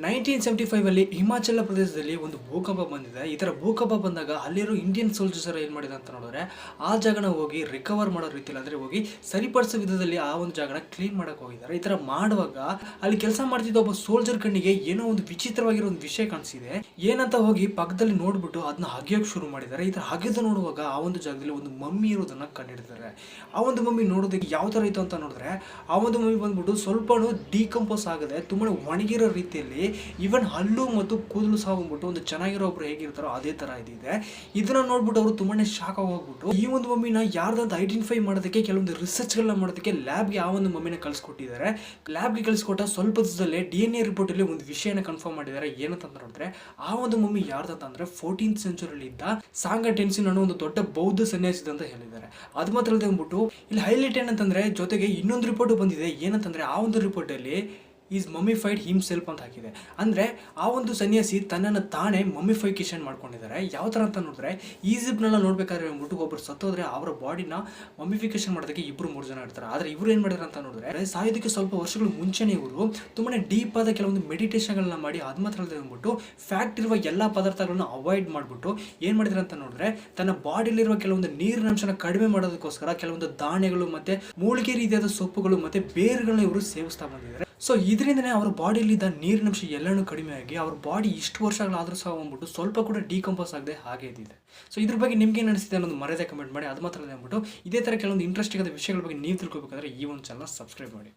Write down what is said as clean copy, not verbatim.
1975 ಅಲ್ಲಿ ಹಿಮಾಚಲ ಪ್ರದೇಶದಲ್ಲಿ ಒಂದು ಭೂಕಂಪ ಬಂದಿದೆ. ಈ ತರ ಭೂಕಂಪ ಬಂದಾಗ ಅಲ್ಲಿರೋ ಇಂಡಿಯನ್ ಸೋಲ್ಜರ್ಸ್ ಏನು ಮಾಡಿದ ಅಂತ ನೋಡಿದ್ರೆ ಆ ಜಾಗನ ಹೋಗಿ ರಿಕವರ್ ಮಾಡೋ ರೀತಿಯಲ್ಲಿ ಅಂದ್ರೆ ಹೋಗಿ ಸರಿಪಡಿಸೋ ವಿಧದಲ್ಲಿ ಆ ಒಂದು ಜಾಗನ ಕ್ಲೀನ್ ಮಾಡಕ್ ಹೋಗಿದ್ದಾರೆ. ಈ ತರ ಮಾಡುವಾಗ ಅಲ್ಲಿ ಕೆಲಸ ಮಾಡ್ತಿದ್ದ ಒಬ್ಬ ಸೋಲ್ಜರ್ ಕಣ್ಣಿಗೆ ಏನೋ ಒಂದು ವಿಚಿತ್ರವಾಗಿರೋ ಒಂದು ವಿಷಯ ಕಾಣಿಸಿದೆ. ಏನಂತ ಹೋಗಿ ಪಕ್ಕದಲ್ಲಿ ನೋಡ್ಬಿಟ್ಟು ಅದನ್ನ ಹಗೆಯೋಕ್ ಶುರು ಮಾಡಿದ್ದಾರೆ. ಈ ತರ ಹಗೆದು ನೋಡುವಾಗ ಆ ಒಂದು ಜಾಗದಲ್ಲಿ ಒಂದು ಮಮ್ಮಿ ಇರೋದನ್ನ ಕಂಡಿಡ್ತಾರೆ. ಆ ಒಂದು ಮಮ್ಮಿ ನೋಡೋದಕ್ಕೆ ಯಾವ ತರ ಇತ್ತು ಅಂತ ನೋಡಿದ್ರೆ ಆ ಒಂದು ಮಮ್ಮಿ ಬಂದ್ಬಿಟ್ಟು ಸ್ವಲ್ಪನೂ ಡಿಕಂಪೋಸ್ ಆಗದೆ ತುಂಬಾ ಒಣಗಿರೋ ರೀತಿಯಲ್ಲಿ ಇವನ್ ಹಲ್ಲು ಮತ್ತು ಕೂದಲು ಸಹ ಬಂದ್ಬಿಟ್ಟು ಒಂದು ಚೆನ್ನಾಗಿರೋ ಒಬ್ರು ಹೇಗಿರ್ತಾರೋ ಅದೇ ತರ ಇದಿದೆ. ಇದನ್ನ ನೋಡ್ಬಿಟ್ಟು ಅವರು ತುಂಬಾನೇ ಶಾಕ್ ಹೋಗ್ಬಿಟ್ಟು ಈ ಒಂದು ಮಮ್ಮಿನ ಯಾರ್ದಂತ ಐಡೆಂಟಿಫೈ ಮಾಡೋದಕ್ಕೆ ಕೆಲವೊಂದು ರಿಸರ್ಚ್ ಗಳನ್ನ ಮಾಡೋದಕ್ಕೆ ಲ್ಯಾಬ್ಗೆ ಆ ಒಂದು ಮಮ್ಮಿನ ಕಳ್ಸಿಕೊಟ್ಟಿದ್ದಾರೆ. ಲ್ಯಾಬ್ಗೆ ಕಳ್ಸಿಕೊಟ್ಟ ಸ್ವಲ್ಪ ದಿವಸದಲ್ಲೇ DNA ರಿಪೋರ್ಟ್ ಅಲ್ಲಿ ಒಂದು ವಿಷಯನ ಕನ್ಫರ್ಮ್ ಮಾಡಿದ್ದಾರೆ. ಏನಂತ ನೋಡಿದ್ರೆ ಆ ಒಂದು ಮಮ್ಮಿ ಯಾರ್ದಂತ ಅಂದ್ರೆ 14th ಸೆಂಚುರಿಯಲ್ಲಿ ಇದ್ದ ಸಾಂಗ ಟೆನ್ಸಿನ್ ಅನ್ನೋ ಒಂದು ದೊಡ್ಡ ಬೌದ್ಧ ಸನ್ಯಾಸಿ ಅಂತ ಹೇಳಿದ್ದಾರೆ. ಅದು ಮಾತ್ರ ಅಲ್ಲದೆ ಬಂದ್ಬಿಟ್ಟು ಇಲ್ಲಿ ಹೈಲೈಟ್ ಏನಂತಂದ್ರೆ ಜೊತೆಗೆ ಇನ್ನೊಂದು ರಿಪೋರ್ಟ್ ಬಂದಿದೆ. ಏನಂತಂದ್ರೆ ಆ ಒಂದು ರಿಪೋರ್ಟ್ ಅಲ್ಲಿ ಈಸ್ ಮಮ್ಮಿಫೈಡ್ ಹಿಮ್ಸೆಲ್ಫ್ ಅಂತ ಹಾಕಿದೆ. ಅಂದರೆ ಆ ಒಂದು ಸನ್ಯಾಸಿ ತನ್ನನ್ನು ತಾನೇ ಮಮ್ಮಿಫೈಕೇಶನ್ ಮಾಡ್ಕೊಂಡಿದ್ದಾರೆ. ಯಾವ ಥರ ಅಂತ ನೋಡಿದ್ರೆ ಈಜಿಪ್ಟ್ನೆಲ್ಲ ನೋಡ್ಬೇಕಾದ್ರೆ ಅಂದ್ಬಿಟ್ಟು ಒಬ್ಬರು ಸತ್ತೋದ್ರೆ ಅವರ ಬಾಡಿನ ಮಮ್ಮಿಫಿಕೇಶನ್ ಮಾಡೋದಕ್ಕೆ 2-3 ಜನ ಇರ್ತಾರೆ. ಆದರೆ ಇವರು ಏನು ಮಾಡಿದಾರೆ ಅಂತ ನೋಡಿದ್ರೆ ಸಾಯೋದಕ್ಕೆ ಸ್ವಲ್ಪ ವರ್ಷಗಳು ಮುಂಚೆನೇ ಇವರು ತುಂಬಾ ಡೀಪ್ ಆದ ಕೆಲವೊಂದು ಮೆಡಿಟೇಷನ್ಗಳನ್ನ ಮಾಡಿ ಅದು ಮಾತ್ರ ಅಲ್ಲದೆ ಅಂದ್ಬಿಟ್ಟು ಫ್ಯಾಕ್ಟ್ ಇರುವ ಎಲ್ಲ ಪದಾರ್ಥಗಳನ್ನ ಅವಾಯ್ಡ್ ಮಾಡಿಬಿಟ್ಟು ಏನು ಮಾಡಿದ್ರೆ ಅಂತ ನೋಡಿದ್ರೆ ತನ್ನ ಬಾಡಿಲಿರುವ ಕೆಲವೊಂದು ನೀರಿನ ಅಂಶನ ಕಡಿಮೆ ಮಾಡೋದಕ್ಕೋಸ್ಕರ ಕೆಲವೊಂದು ದಾಣೆಗಳು ಮತ್ತೆ ಮೂಲಿಕೆ ರೀತಿಯಾದ ಸೊಪ್ಪುಗಳು ಮತ್ತೆ ಬೇರುಗಳನ್ನ ಇವರು ಸೇವಿಸ್ತಾ ಬಂದಿದ್ದಾರೆ. ಸೊ ಇದರಿಂದನೇ ಅವರ ಬಾಡಿಲಿದ್ದ ನೀರಿನಂಶ ಎಲ್ಲನೂ ಕಡಿಮೆ ಆಗಿ ಅವ್ರ ಬಾಡಿ ಇಷ್ಟು ವರ್ಷಗಳಾದರೂ ಸಹ ಬಂದ್ಬಿಟ್ಟು ಸ್ವಲ್ಪ ಕೂಡ ಡಿಕಂಪೋಸ್ ಆಗದೆ ಹಾಗೆ ಇದ್ದಿದೆ. ಸೊ ಇದ್ರ ಬಗ್ಗೆ ನಿಮ್ಗೆ ಏನು ಅನಿಸಿದೆ ಅನ್ನೋದು ಮರೆಯದೆ ಕಮೆಂಟ್ ಮಾಡಿ. ಅದು ಮಾತ್ರ ಅಂದ್ಬಿಟ್ಟು ಇದೇ ಥರ ಕೆಲವೊಂದು ಇಂಟ್ರೆಸ್ಟಿಂಗ್ ಆದ ವಿಷಯಗಳ ಬಗ್ಗೆ ನೀವು ತಿಳ್ಕೊಬೇಕಾದ್ರೆ ಈ ಒಂದು ಚಾನಲ್ ಸಬ್ಸ್ಕ್ರೈಬ್ ಮಾಡಿ.